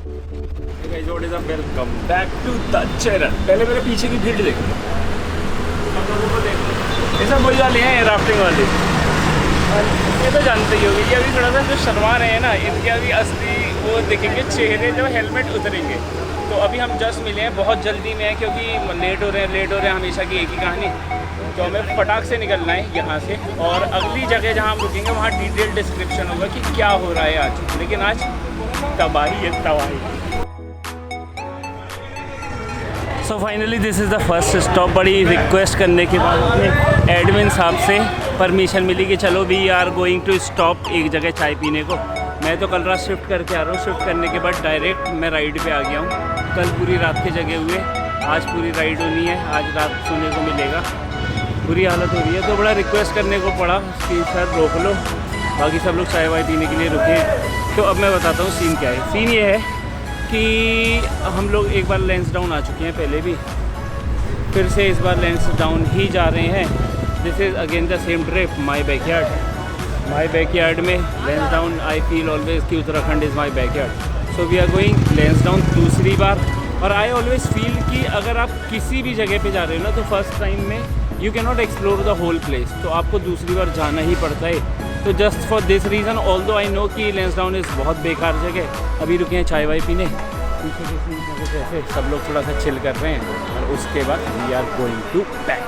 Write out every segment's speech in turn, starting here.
Welcome back to the channel. पहले मेरे पीछे की भीड़ देखो, सब लोगों को देखो। ये सब वही वाले हैं राफ्टिंग वाले, ये तो जानते ही होगी। ये अभी थोड़ा सा जो शर्मा रहे हैं ना, इनके अभी असली वो देखेंगे चेहरे जब हेलमेट उतरेंगे। तो अभी हम जस्ट मिले हैं, बहुत जल्दी में है क्योंकि लेट हो रहे हैं हमेशा की एक ही कहानी। तो हमें फटाक से निकलना है यहाँ से, और अगली जगह जहाँ हम रुकेंगे वहाँ डिटेल डिस्क्रिप्शन होगा कि क्या हो रहा है आज। लेकिन आज तबाही है, तबाही। So finally this is the first stop. बड़ी रिक्वेस्ट करने के बाद अपने एडमिन साहब से परमिशन मिली कि चलो we are going to stop एक जगह चाय पीने को। मैं तो कल रात शिफ्ट करके आ रहा हूँ, शिफ्ट करने के बाद डायरेक्ट मैं राइड पे आ गया हूँ। कल पूरी रात के जगह हुए, आज पूरी राइड होनी है, आज रात सोने को मिलेगा। बुरी हालत हो रही है, तो बड़ा रिक्वेस्ट करने को पड़ा कि सर रोक लो। बाकी सब लोग चाय वाय पीने के लिए रुके हैं। तो अब मैं बताता हूँ सीन क्या है। सीन ये है कि हम लोग एक बार लैंसडाउन आ चुके हैं पहले भी, फिर से इस बार लैंसडाउन ही जा रहे हैं। This is again the same trip, my backyard में लैंसडाउन। आई फील ऑलवेज कि Uttarakhand is my backyard. So we are going Lansdowne दूसरी बार। और आई ऑलवेज फील कि अगर आप किसी भी जगह पे जा रहे हो ना, तो फर्स्ट टाइम में you can not explore the whole place, तो आपको दूसरी बार जाना ही पड़ता है। तो just for this reason, although I know कि लैंसडाउन इज़ बहुत बेकार जगह। अभी रुके हैं चाय वाय पीने, पीछे ऐसे सब लोग थोड़ा सा चिल कर रहे हैं, और उसके बाद we are going to back.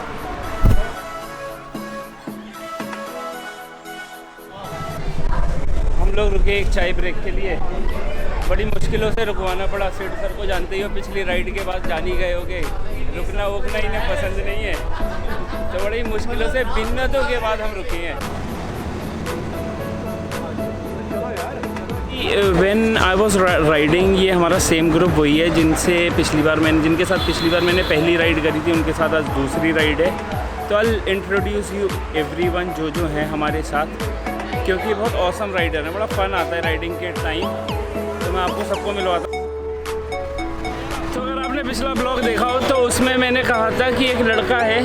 हम लोग रुके एक चाय ब्रेक के लिए, बड़ी मुश्किलों से रुकवाना पड़ा। सेठ सर को जानते ही हो, पिछली राइड के बाद जान ही गए होगे, रुकना वुकना इन्हें पसंद नहीं है। तो बड़ी मुश्किलों से मिन्नतों के बाद हम रुके हैं। व्हेन आई वाज राइडिंग, ये हमारा सेम ग्रुप वही है जिनके साथ पिछली बार मैंने पहली राइड करी थी, उनके साथ आज दूसरी राइड है। तो आई इंट्रोड्यूस यू एवरीवन जो हैं हमारे साथ, क्योंकि बहुत ऑसम राइडर है, बड़ा फन आता है राइडिंग के टाइम। तो मैं आपको सबको मिलवाता हूँ। तो अगर आपने पिछला ब्लॉग देखा हो तो उसमें मैंने कहा था कि एक लड़का है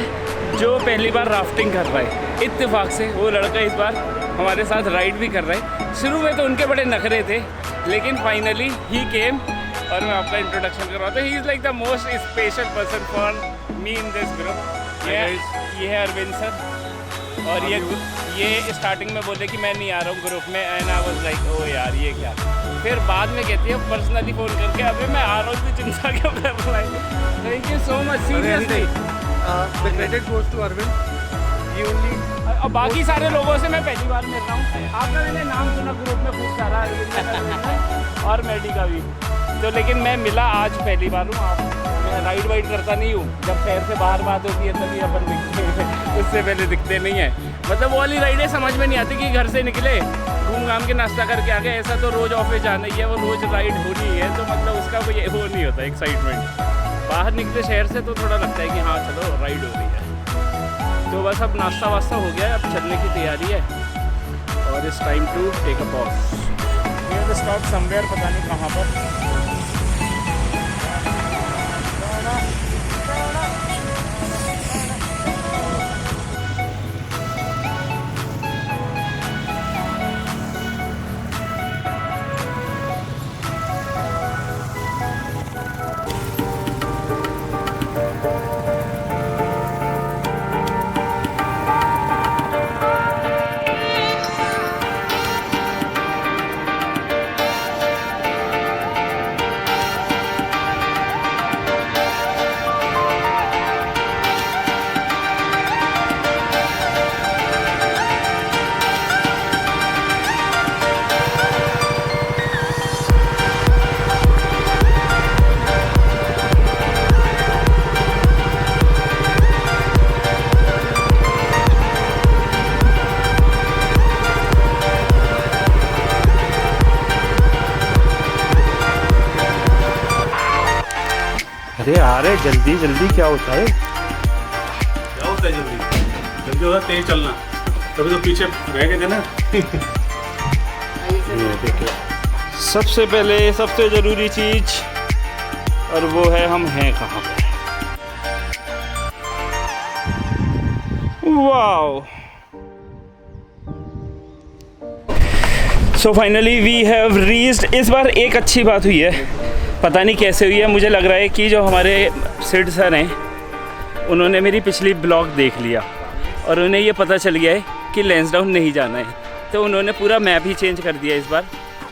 जो पहली बार राफ्टिंग कर रहा है। इत्तेफाक से वो लड़का इस बार हमारे साथ राइड भी कर रहा है। शुरू में तो उनके बड़े नखरे थे, लेकिन फाइनली ही केम, और मैं आपका इंट्रोडक्शन करवाता हूँ। He is like the most special person for me in this group. ये है अरविंद सर, और ये स्टार्टिंग में बोले कि मैं नहीं आ रहा हूँ ग्रुप में, and I was like oh यार ये क्या। फिर बाद में कहती है पर्सनली फ़ोन करके, अबे मैं आ रहा हूँ, तू चिंता क्यों कर रहा है। Thank you so much, seriously. The credit goes to Arvind. He only. और बाकी सारे लोगों से मैं पहली बार मिल रहा हूँ। आपका मैंने नाम सुना ग्रुप में खूब सारा, और मेडी का भी। तो लेकिन मैं मिला आज पहली बार हूँ। मैं राइड वाइड करता नहीं हूँ, जब शहर से बाहर बात होती है तभी अपन दिखते हैं, उससे पहले दिखते नहीं है। मतलब वो वाली राइडें समझ में नहीं आती कि घर से निकले, घूम घाम के नाश्ता करके आ गए, ऐसा तो रोज़ ऑफिस जाना ही है, वो रोज़ राइड होनी है। तो मतलब उसका कोई वो नहीं होता एक्साइटमेंट। बाहर निकले शहर से तो थोड़ा लगता है कि हाँ चलो राइड हो रही है। तो बस अब नाश्ता वास्ता हो गया है, अब चलने की तैयारी है, और it's time to take a pause. Here the stop somewhere, पता नहीं कहाँ पर। अरे अरे जल्दी जल्दी क्या होता है? क्या होता है जल्दी होता है तेज चलना, तभी तो पीछे रह गए थे ना। सबसे पहले सबसे ज़रूरी चीज़, और वो है हम हैं कहाँ पर। Wow. So finally we have reached. इस बार एक अच्छी बात हुई है, पता नहीं कैसे हुई है, मुझे लग रहा है कि जो हमारे सिड सर हैं उन्होंने मेरी पिछली ब्लॉग देख लिया और उन्हें ये पता चल गया है कि लैंसडाउन नहीं जाना है, तो उन्होंने पूरा मैप ही चेंज कर दिया। इस बार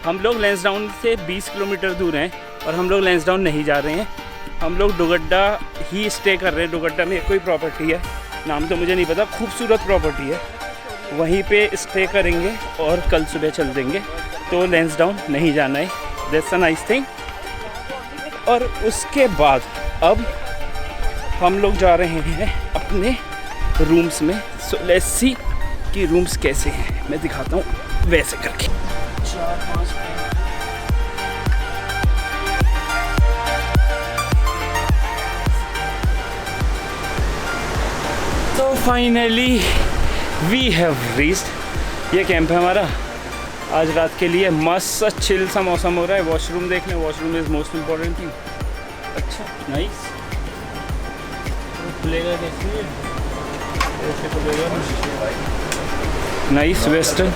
हम लोग लैंसडाउन से 20 किलोमीटर दूर हैं और हम लोग लैंसडाउन नहीं जा रहे हैं, हम लोग डुगड्डा ही स्टे कर रहे हैं। डुगड्डा में कोई प्रॉपर्टी है, नाम तो मुझे नहीं पता, खूबसूरत प्रॉपर्टी है, वहीं पे स्टे करेंगे और कल सुबह चल देंगे। तो लैंसडाउन नहीं जाना है, दैट्स अ नाइस थिंग। और उसके बाद अब हम लोग जा रहे हैं अपने रूम्स में। सो लेट्स सी कि रूम्स कैसे हैं, मैं दिखाता हूँ वैसे करके। तो फाइनली वी हैव रीच्ड। ये कैंप है हमारा आज रात के लिए। मस्त चिल सा मौसम हो रहा है। वॉशरूम देख लें, washroom is most important thing. अच्छा नाइस। खुलेगा कैसे? ऐसे खुलेगा नाइस। वेस्टर्न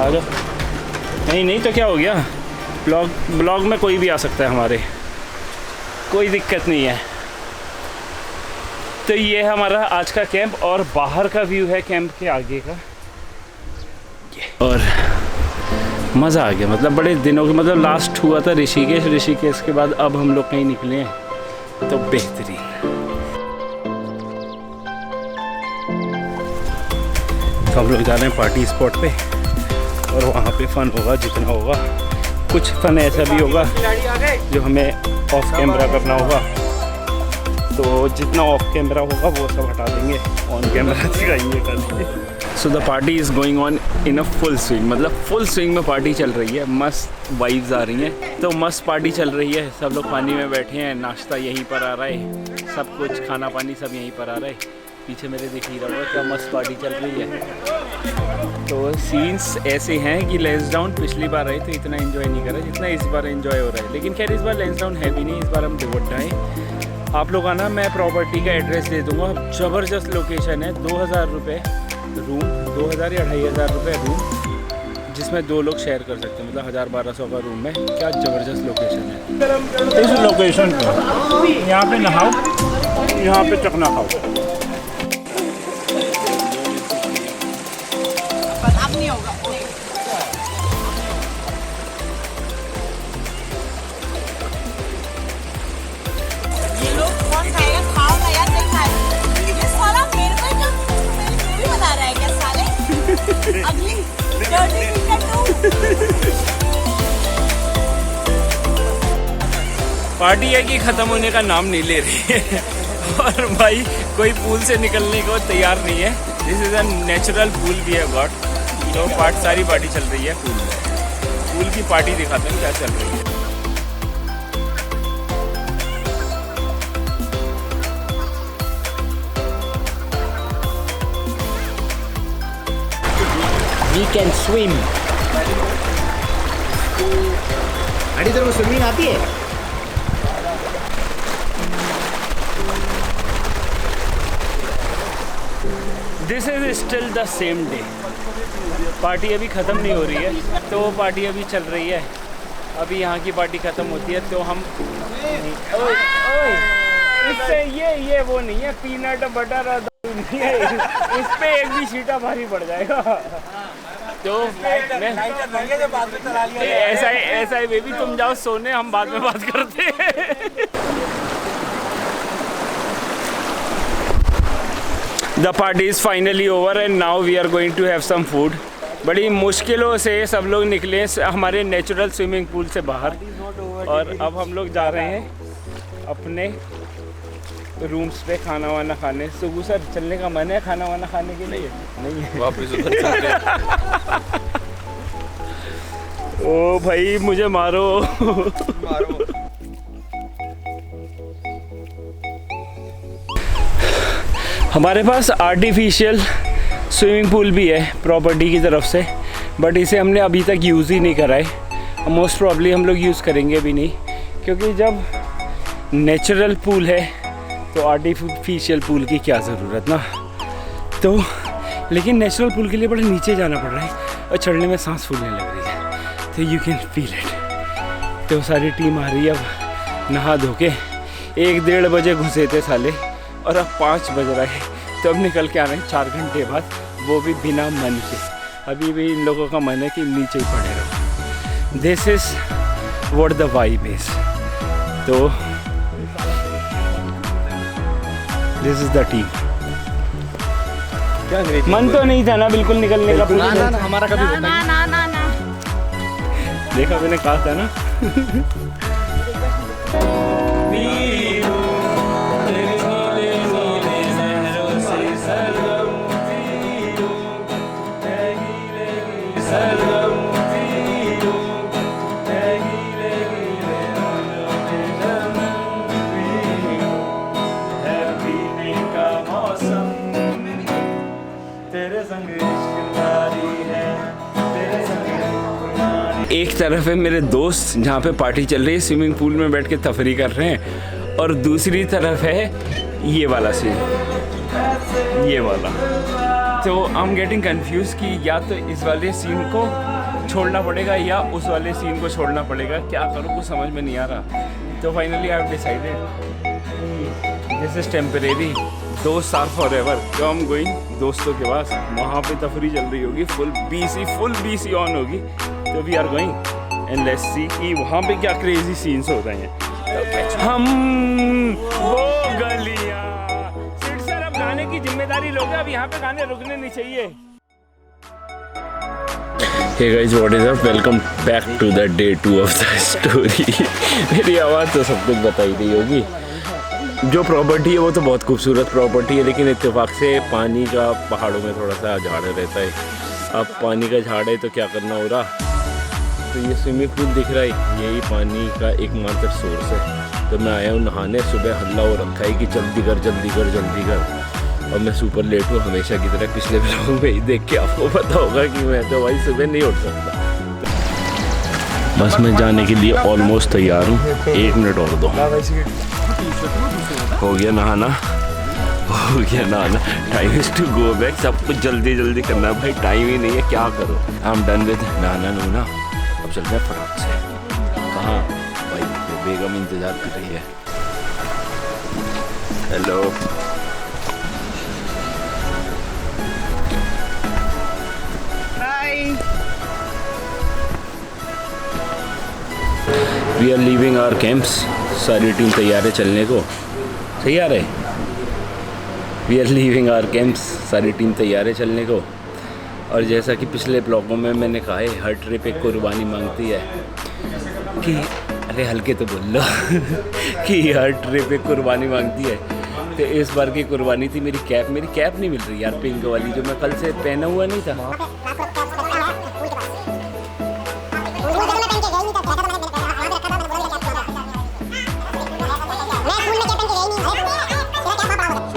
आ जाओ। नहीं तो क्या हो गया, ब्लॉग में कोई भी आ सकता है हमारे, कोई दिक्कत नहीं है। तो ये है हमारा आज का कैंप और बाहर का व्यू है कैंप के आगे का। और मज़ा आ गया, मतलब बड़े दिनों के, मतलब लास्ट हुआ था ऋषिकेश के बाद अब हम लोग कहीं निकले हैं तो बेहतरीन। तो हम लोग जा रहे हैं पार्टी स्पॉट पे और वहाँ पे फ़न होगा जितना होगा। कुछ फ़न ऐसा भी होगा जो हमें ऑफ कैमरा करना होगा, तो जितना ऑफ कैमरा होगा वो सब हटा देंगे, ऑन कैमरा दिखाएंगे कल। So the party is going on in a full swing, मतलब फुल स्विंग में पार्टी चल रही है। मस्त वाइब्स आ रही हैं, तो मस्त पार्टी चल रही है। सब लोग पानी में बैठे हैं, नाश्ता यहीं पर आ रहा है, सब कुछ खाना पानी सब यहीं पर आ रहा है। पीछे मेरे दिख ही रहा है क्या मस्त पार्टी चल रही है। तो सीन्स ऐसे हैं कि लैंसडाउन पिछली बार आए तो इतना एंजॉय नहीं करा जितना इस बार एंजॉय हो रहा है। लेकिन खैर इस बार लैंसडाउन है भी नहीं, इस बार हम डुगड्डा हैं। आप लोग आना, मैं प्रॉपर्टी का एड्रेस दे दूँगा। ज़बरदस्त लोकेशन है, 2000 रुपये रूम, 2000 या 2500 रुपये रूम, जिसमें 2 लोग शेयर कर सकते हैं, मतलब 1000-1200 का रूम है। क्या ज़बरदस्त लोकेशन है। इस लोकेशन पे यहाँ पे नहाओ, यहाँ पे चखना खाओ। ये लोग कौन खाएगा? खाओ ना यार, नहीं खाएगा। ये साला मेरे को जो मेरी बता रहा है क्या साले? अगली dirty chicken पार्टी है कि ख़त्म होने का नाम नहीं ले रही है और भाई कोई पूल से निकलने को तैयार नहीं है। This is a natural pool we have got. तो सारी पार्टी चल रही है पूल में। पूल की पार्टी दिखाते हैं क्या चल रही है। We can swim. अड़ी तेरे को स्विमिंग आती है? This is still the same day. Party अभी ख़त्म नहीं हो रही है, तो पार्टी अभी चल रही है। अभी यहाँ की पार्टी ख़त्म होती है तो हम ओए इससे ये वो नहीं है, पीनट बटर नहीं है, इस पे एक भी छींटा भारी पड़ जाएगा। तो ऐसा है बेबी, तुम जाओ सोने, हम बाद में बात करते हैं। The party is finally over and now we are going to have some food. बड़ी मुश्किलों से सब लोग निकले हमारे नेचुरल स्विमिंग पूल से बाहर और अब हम लोग जा रहे हैं अपने रूम्स पे खाना वाना खाने। सुगु सर चलने का मन है खाना वाना खाने के लिए? नहीं है वापस ओ भाई मुझे मारो हमारे पास आर्टिफिशियल स्विमिंग पूल भी है प्रॉपर्टी की तरफ से, बट इसे हमने अभी तक यूज़ ही नहीं करा है। मोस्ट प्रॉब्ली हम लोग यूज़ करेंगे भी नहीं, क्योंकि जब नेचुरल पूल है तो आर्टिफिशियल पूल की क्या ज़रूरत ना। तो लेकिन नेचुरल पूल के लिए बड़े नीचे जाना पड़ रहा है। और चढ़ने में सांस फूलने लग रही है, तो यू कैन फील इट। तो सारी टीम आ रही है अब नहा धो के। 1-1:30 बजे घुसे थे साले और अब 5 बज रहा है, तो अब निकल के आ रहे हैं 4 घंटे बाद, वो भी बिना मन के। अभी भी इन लोगों का मन है कि नीचे ही पड़े रहो। This is what the vibe is. तो दिस इज द टीम। क्या अंग्रेजी मन तो नहीं था ना बिल्कुल निकलने का। ना हमारा कभी होता ना ना ना ना देखा मैंने कहा था ना। एक तरफ है मेरे दोस्त जहाँ पे पार्टी चल रही है, स्विमिंग पूल में बैठ के तफरी कर रहे हैं, और दूसरी तरफ है ये वाला सीन, ये वाला। तो आई एम गेटिंग कंफ्यूज कि या तो इस वाले सीन को छोड़ना पड़ेगा या उस वाले सीन को छोड़ना पड़ेगा। क्या करूँ कुछ समझ में नहीं आ रहा। तो finally I have decided this is temporary, दोस्त आर फॉर एवर। तो आई एम गोइंग दोस्तों के पास, वहाँ पे तफरी चल रही होगी, फुल बीसी ऑन होगी। तो we are going and let's see कि वहाँ पे क्या क्रेजी सीन्स हो रहे हैं। तो हम वो गलियाँ सिड सर, अब गाने की जिम्मेदारी लोगे, अब यहाँ पे गाने रुकने नहीं चाहिए। Hey guys, what is up? Welcome back to the day 2 of the story। मेरी आवाज़ तो सब कुछ बताई रही होगी। जो प्रॉपर्टी है वो तो बहुत खूबसूरत प्रॉपर्टी है, लेकिन इत्तेफाक से पानी का पहाड़ों में थोड़ा सा झाड़ रहता है। अब पानी का झाड़ है तो क्या करना हो रहा। तो ये स्विमिंग पूल दिख रहा है, यही पानी का एकमात्र सोर्स है। तो मैं आया हूँ नहाने, सुबह हल्ला हो रखा है कि जल्दी कर जल्दी कर जल्दी कर, और मैं सुपर लेट हूँ हमेशा की तरह। पिछले व्लॉग में ही देख के आपको पता होगा कि मैं तो भाई सुबह नहीं उठ सकता। बस मैं जाने के लिए ऑलमोस्ट तैयार हूँ, 1 मिनट और दो। हो गया नहाना, हो गया नहाना, time is to go back. सब कुछ जल्दी जल्दी करना भाई, टाइम ही नहीं है, क्या करो। आई एम डन विद नहाना नूना, अब चलते हैं फटाक से। कहाँ भाई, बेगम इंतज़ार कर रही है। Hello, we are leaving our camps. सारी टीम तैयार है चलने को। तैयार है, we are leaving our camps. सारी टीम तैयार है चलने को। और जैसा कि पिछले ब्लॉगों में मैंने कहा है, हर ट्रिप एक कुर्बानी मांगती है कि अरे हल्के तो बोल लो कि हर ट्रिप एक कुर्बानी मांगती है। तो इस बार की कुर्बानी थी मेरी कैप। मेरी कैप नहीं मिल रही यार, पिंक वाली जो मैं कल से पहना हुआ नहीं था।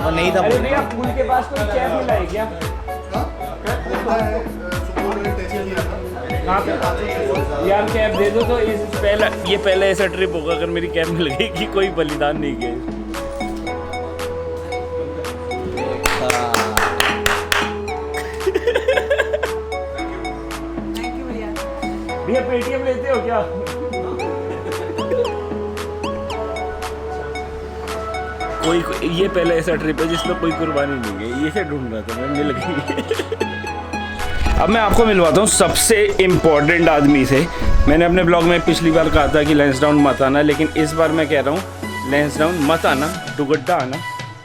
नहीं था। अरे भैया पूल के पास कोई कैब मिला है क्या? यार कैब दे दो। तो ये पहला ऐसा ट्रिप होगा अगर मेरी कैब मिल गई कि कोई बलिदान नहीं किया। भैया पेटीएम लेते हो क्या? कोई ये पहला ऐसा ट्रिप है जिसमें कोई कुर्बानी नहीं गई। ये से ढूंढ रहा था मैं, मिल गई। अब मैं आपको मिलवाता हूँ सबसे इम्पोर्टेंट आदमी से। मैंने अपने ब्लॉग में पिछली बार कहा था कि लैंसडाउन मत आना, लेकिन इस बार मैं कह रहा हूँ लैंसडाउन मत आना, डुगड्डा आना।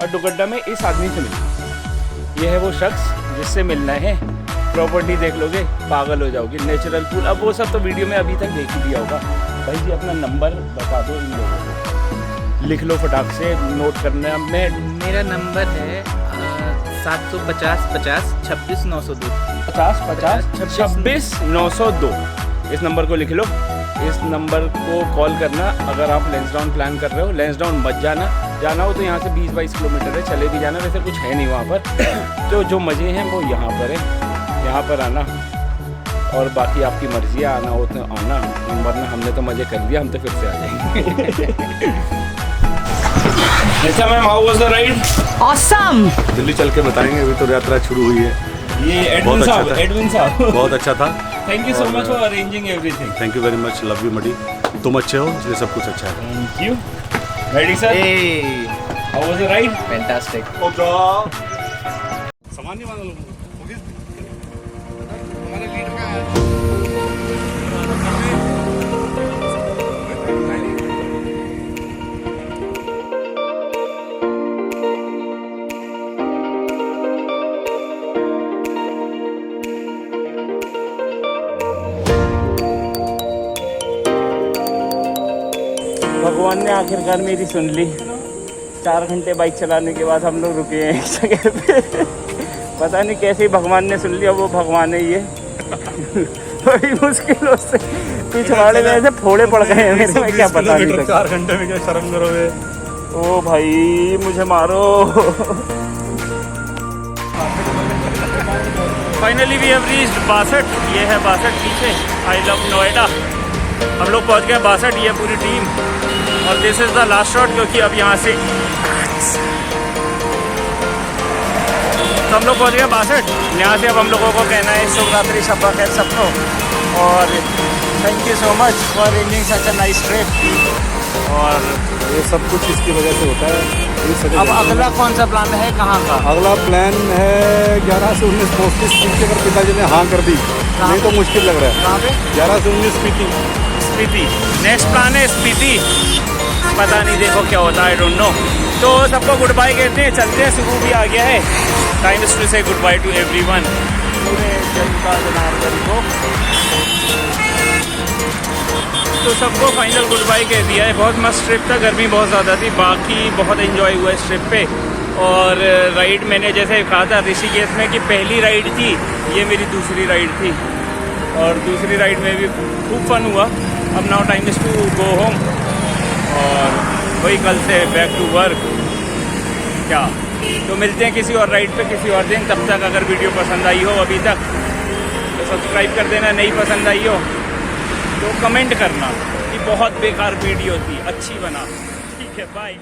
और डुगड्डा में इस आदमी से मिलना। ये है वो शख्स जिससे मिलना है। प्रॉपर्टी देख लोगे पागल हो जाओगे। नेचुरल पूल, अब वो सब तो वीडियो में अभी तक देख ही दिया होगा। भाई जी अपना नंबर बता दो इन लोगों को, लिख लो फटाक से, नोट करना है। मेरा नंबर है 750 50 26 902 50 50 26 902। इस नंबर को लिख लो। इस नंबर को कॉल करना अगर आप लैंसडाउन प्लान कर रहे हो। लैंसडाउन मत जाना हो तो यहाँ से 20-22 किलोमीटर है, चले भी जाना। वैसे कुछ है नहीं वहाँ पर। तो जो मज़े हैं वो यहाँ पर है, यहाँ पर आना। और बाकी आपकी मर्जी है, आना हो तो आना, वरना हमने तो मज़े कर लिया, हम तो फिर से आ जाएंगे। अच्छा ma'am, how was the ride? Awesome. Delhi चल के बताएंगे, अभी तो यात्रा शुरू हुई है। ये एडविन बहुत अच्छा साहब, था। एडविन साहब। बहुत अच्छा था। Thank you so much for arranging everything. Thank you very much, love you muddy. तुम अच्छे हो इसलिए सब कुछ अच्छा है। Thank you. Ready sir? Hey, how was the ride? fantastic. सामान नहीं मांगा लोगों भगवान ने आखिरकार मेरी सुन ली। 4 घंटे बाइक चलाने के बाद हम लोग रुके हैं एक जगह पे। पता नहीं कैसे भगवान ने सुन लिया, वो भगवान है ये। बड़ी मुश्किलों से पिछवाड़े में ऐसे फोड़े पड़ गए हैं मेरे में, क्या पता नहीं। 4 घंटे में क्या शर्म करोगे? ओ भाई मुझे मारो। Finally we have reached 62। ये है 62 पीछे, आई लव नोएडा। हम लोग पहुंच गए 62, ये पूरी टीम। और this is the last shot, क्योंकि अब यहाँ से तो हम लोग पहुँच गए 62। यहाँ से अब हम लोगों को कहना है शुभ रात्रि, शब्बा खैर सबको। और thank you so much for arranging such a nice trip. और ये सब कुछ इसकी वजह से होता है। अब अगला कौन सा प्लान है, कहाँ का? अगला प्लान है 11 से 19 पोस्ट स्पीति। अगर पिताजी ने हाँ कर दी नहीं तो मुश्किल लग रहा है। कहाँ पे? 11 से 19 स्पीति। स्पीति नेक्स्ट प्लान है, स्पीति। पता नहीं, देखो क्या होता है, आई डोंट नो। तो सबको गुड बाय कहते हैं, चलते हैं। सुबह भी आ गया है। टाइम इज टू से गुड बाय टू एवरीवन, पूरे जनता जनार्दन को। तो सबको फाइनल गुड बाय कह दिया है। बहुत मस्त ट्रिप था, गर्मी बहुत ज़्यादा थी, बाकी बहुत एंजॉय हुआ इस ट्रिप पे। और राइड मैंने जैसे कहा था ऋषिकेश में कि पहली राइड थी, ये मेरी दूसरी राइड थी। और दूसरी राइड में भी खूब फन हुआ। अब now time is to go home, और वही कल से बैक टू वर्क। क्या तो मिलते हैं किसी और राइड पे किसी और दिन। तब तक अगर वीडियो पसंद आई हो अभी तक तो सब्सक्राइब कर देना, नहीं पसंद आई हो तो कमेंट करना कि बहुत बेकार वीडियो थी, अच्छी बना। ठीक है, बाय।